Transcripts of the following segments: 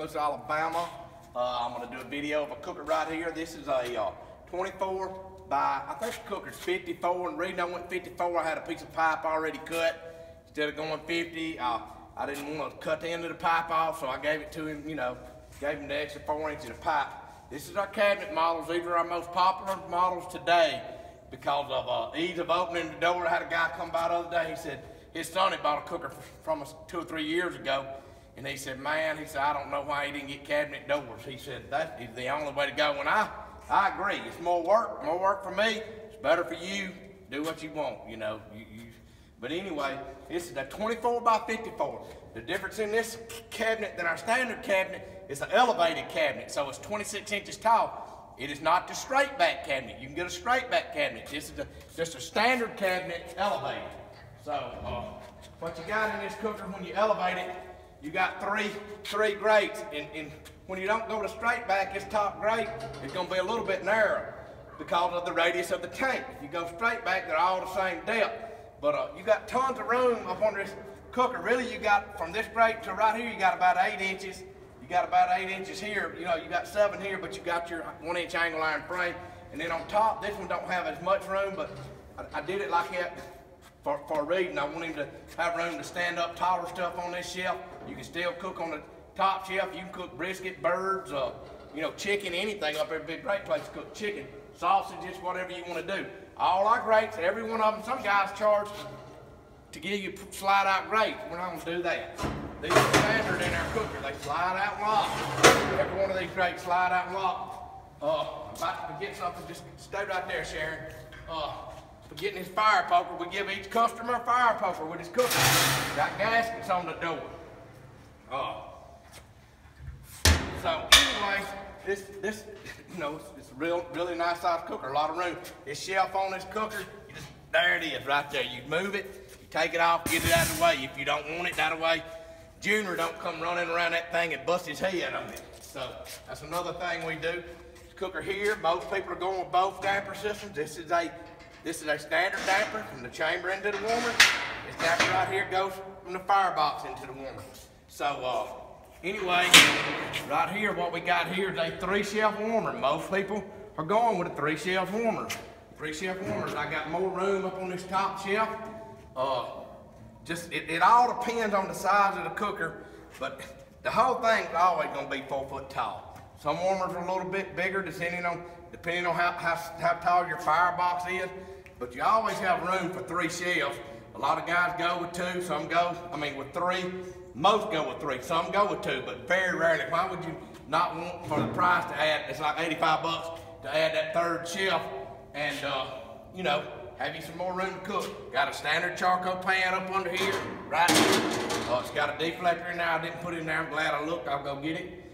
Tuscaloosa, Alabama. I'm gonna do a video of a cooker right here. This is a 24 by, I think the cooker's 54, and the reason I went 54, I had a piece of pipe already cut. Instead of going 50, I didn't want to cut the end of the pipe off, so I gave it to him, you know, gave him the extra 4 inches of pipe. This is our cabinet models. These are our most popular models today because of ease of opening the door. I had a guy come by the other day. He said his son had bought a cooker from us 2 or 3 years ago, and he said, man, he said, I don't know why he didn't get cabinet doors. He said, that is the only way to go. And I agree. It's more work for me. It's better for you. Do what you want, you know. But anyway, this is a 24 by 54. The difference in this cabinet than our standard cabinet is an elevated cabinet, so it's 26 inches tall. It is not the straight back cabinet. You can get a straight back cabinet. This is just a standard cabinet elevated. So what you got in this cooker when you elevate it, you got three grates. And when you don't go to straight back, this top grate is going to be a little bit narrow because of the radius of the tank. If you go straight back, they're all the same depth. But you got tons of room up on this cooker. Really, you got from this grate to right here, you got about 8 inches. You got about 8 inches here. You know, you got 7 here, but you got your 1 inch angle iron frame. And then on top, this one don't have as much room, but I did it like that for a reason. I want him to have room to stand up taller stuff on this shelf. You can still cook on the top shelf. You can cook brisket, birds, you know, chicken, anything up there. Big great place to cook chicken, sausages, whatever you want to do. All our grates, every one of them, some guys charge to give you slide out grates. We're not gonna do that. These are standard in our cooker. They slide out and lock. Every one of these grates slide out and lock. I'm about to forget something, just stay right there, Sharon. Forgetting his fire poker, we give each customer a fire poker with his cooker. Got gaskets on the door. So anyway, this you know, it's a really nice size cooker, a lot of room. This shelf on this cooker, there it is right there. You move it, you take it off, get it out of the way. If you don't want it out of the way, Junior don't come running around that thing and bust his head on it. So that's another thing we do. This cooker here, most people are going with both damper systems. This is a standard damper from the chamber into the warmer. This damper right here goes from the firebox into the warmer. So anyway, right here, what we got here is a 3-shelf warmer. Most people are going with a 3-shelf warmer. 3-shelf warmers. I got more room up on this top shelf. It all depends on the size of the cooker, but the whole thing's always gonna be 4 foot tall. Some warmers are a little bit bigger depending on how tall your firebox is, but you always have room for 3 shelves. A lot of guys go with 2, some go, with 3. Most go with 3, some go with 2, but very rarely. Why would you not want for the price to add, it's like 85 bucks to add that 3rd shelf and, you know, have you some more room to cook. Got a standard charcoal pan up under here, right here. It's got a deflector in there. I didn't put it in there. I'm glad I looked. I'll go get it.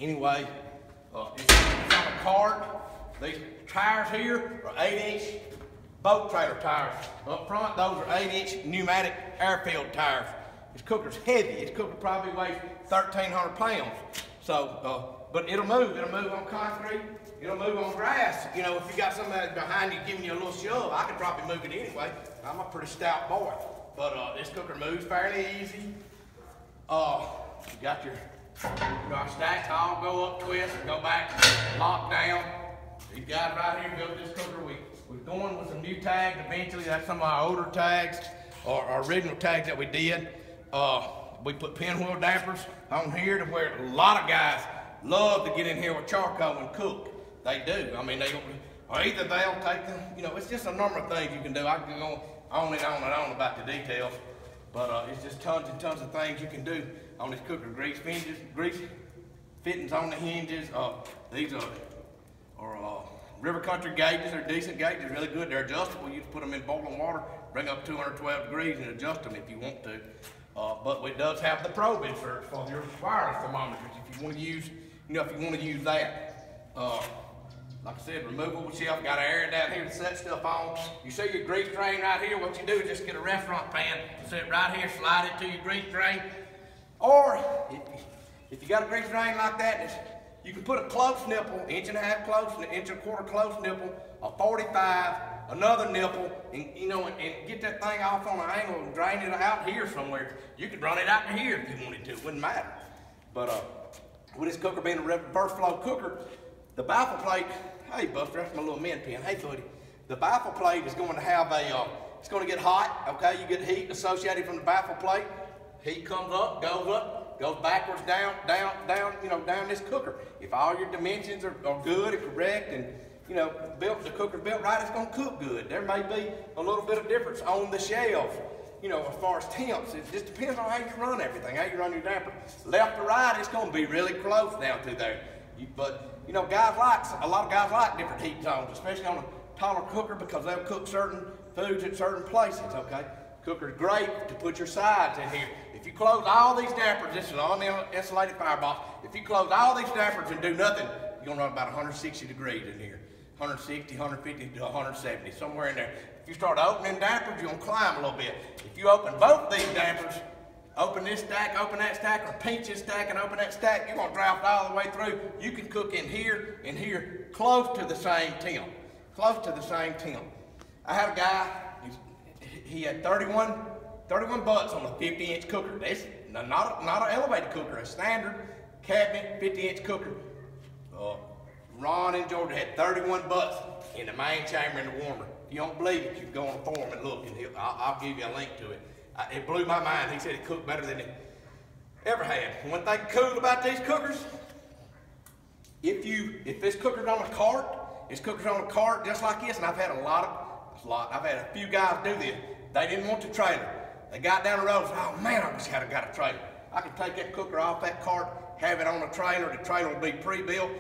Anyway, it's on a cart. These tires here are 8-inch boat trailer tires. Up front, those are 8-inch pneumatic air-filled tires. This cooker's heavy. This cooker probably weighs 1,300 pounds. So, but it'll move. It'll move on concrete. It'll move on grass. You know, if you got somebody behind you giving you a little shove, I could probably move it anyway. I'm a pretty stout boy. But this cooker moves fairly easy. You got your our stacks all go up, twist, go back, lock down. These guys right here built this cooker. We're going with some new tags eventually. That's some of our older tags, or our original tags that we did. We put pinwheel dampers on here to where a lot of guys love to get in here with charcoal and cook. They do. Or either they'll take them, you know, it's just a number of things you can do. I can go on and on and on about the details, but it's just tons and tons of things you can do on this cooker. Grease fittings on the hinges. These are River Country gauges. They're decent gauges, really good. They're adjustable. You just put them in boiling water, bring up 212 degrees and adjust them if you want to. But it does have the probe insert for your wireless thermometers if you want to use, you know, if you want to use that. Like I said, removable shelf, got an area down here to set stuff on. You see your grease drain right here, what you do is just get a restaurant pan, set it right here, slide it to your grease drain. Or, if you got a grease drain like that, you can put a close nipple, 1.5 close, 1.25 close nipple, a 45, another nipple, and you know, and get that thing off on an angle and drain it out here somewhere. You could run it out to here if you wanted to, it wouldn't matter. But with this cooker being a reverse flow cooker, the baffle plate, hey Buster, that's my little min pin, hey buddy. The baffle plate is going to have a, it's going to get hot, okay? You get heat associated from the baffle plate. Heat comes up, goes backwards, down, down this cooker. If all your dimensions are good and correct and, the cooker's built right, it's gonna cook good. There may be a little bit of difference on the shelf, as far as temps. It just depends on how you run everything, how you run your damper. Left to right, it's gonna be really close down through there. But a lot of guys like different heat zones, especially on a taller cooker because they'll cook certain foods at certain places, okay? Cooker's great to put your sides in here. If you close all these dampers, this is all in the insulated firebox. If you close all these dampers and do nothing, you're gonna run about 160 degrees in here. 160, 150 to 170, somewhere in there. If you start opening dampers, you're gonna climb a little bit. If you open both these dampers, open this stack, open that stack, or pinch this stack and open that stack, you're gonna draft all the way through. You can cook in here and here, close to the same temp. Close to the same temp. I had a guy, he had 31 butts on a 50-inch cooker. That's not an elevated cooker, a standard cabinet 50-inch cooker. Ron in Georgia had 31 butts in the main chamber and the warmer. If you don't believe it, you can go on the forum and look, and I'll give you a link to it. It blew my mind. He said it cooked better than it ever had. One thing cool about these cookers, if this cooker's on a cart, just like this, and I've had I've had a few guys do this. They didn't want the trailer. They got down the road and said, oh man, I wish I'd have got a trailer. I could take that cooker off that cart, have it on a trailer. The trailer will be pre-built.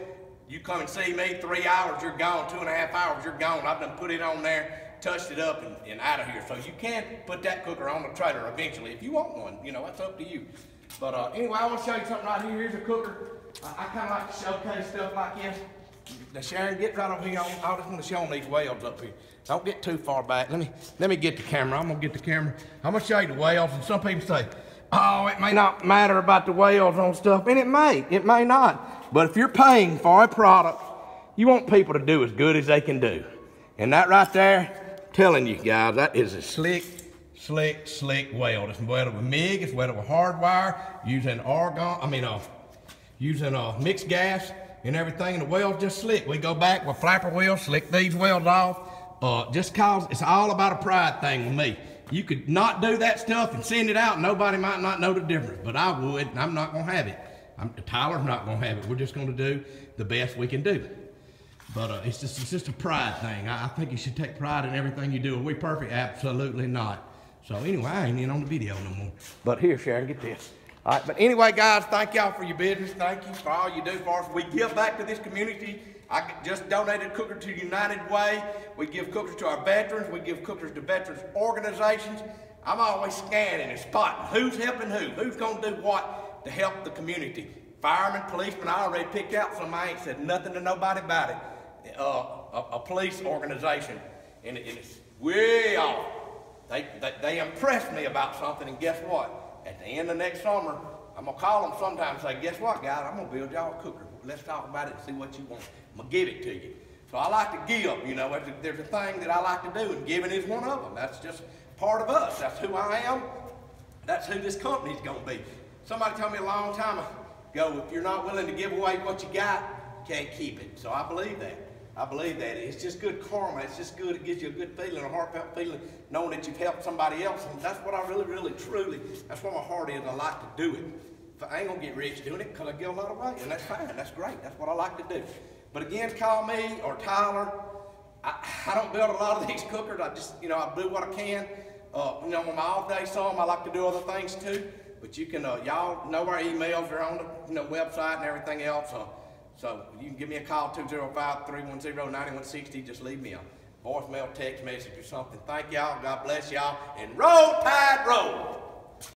You come and see me, 3 hours, you're gone. 2.5 hours, you're gone. I've done put it on there, touched it up, and out of here. So you can put that cooker on the trailer eventually if you want one. That's up to you. But anyway, I want to show you something right here. Here's a cooker. I kind of like to showcase stuff like this. Now Sharon, get right over here. I just want to show them these welds up here. Don't get too far back. Let me get the camera. I'm gonna get the camera. I'm gonna show you the welds. And some people say, oh, it may not matter about the welds on stuff, and it may not. But if you're paying for a product, you want people to do as good as they can do. And that right there, telling you guys, that is a slick weld. It's welded with MIG, it's welded with hard wire, using mixed gas and everything, and the weld's just slick. We go back with flapper welds, slick these welds off, just cause it's all about a pride thing with me. You could not do that stuff and send it out, and nobody might not know the difference, but I would, and I'm not gonna have it. Tyler's not gonna have it. We're just gonna do the best we can do. But it's just a pride thing. I think you should take pride in everything you do. Are we perfect? Absolutely not. So anyway, I ain't in on the video no more. But here, Sharon, get this. All right, but anyway, guys, thank y'all for your business. Thank you for all you do for us. We give back to this community. I just donated a cooker to United Way. We give cookers to our veterans. We give cookers to veterans organizations. I'm always scanning and spotting who's helping who's gonna do what to help the community. Firemen, policemen, I already picked out some. I ain't said nothing to nobody about it. A police organization, and it's way off. They impressed me about something, and guess what? At the end of next summer, I'm gonna call them sometime and say, guess what, guys? I'm gonna build y'all a cooker. Let's talk about it and see what you want. I'm gonna give it to you. So I like to give, there's a thing that I like to do, and giving is one of them. That's just part of us. That's who I am. That's who this company's gonna be. Somebody told me a long time ago, if you're not willing to give away what you got, you can't keep it. So I believe that. It's just good karma. It's just good. It gives you a good feeling, a heartfelt feeling, knowing that you've helped somebody else. And that's what I really, truly, that's what my heart is. I like to do it. If I ain't gonna get rich doing it, because I give a lot away, and that's fine. That's great. That's what I like to do. But again, call me or Tyler. I don't build a lot of these cookers. I just, I do what I can. On my off day, I like to do other things too. But you can, y'all know our emails are on the website and everything else. So you can give me a call, 205-310-9160. Just leave me a voicemail, text message or something. Thank y'all. God bless y'all. And roll, Tide, roll.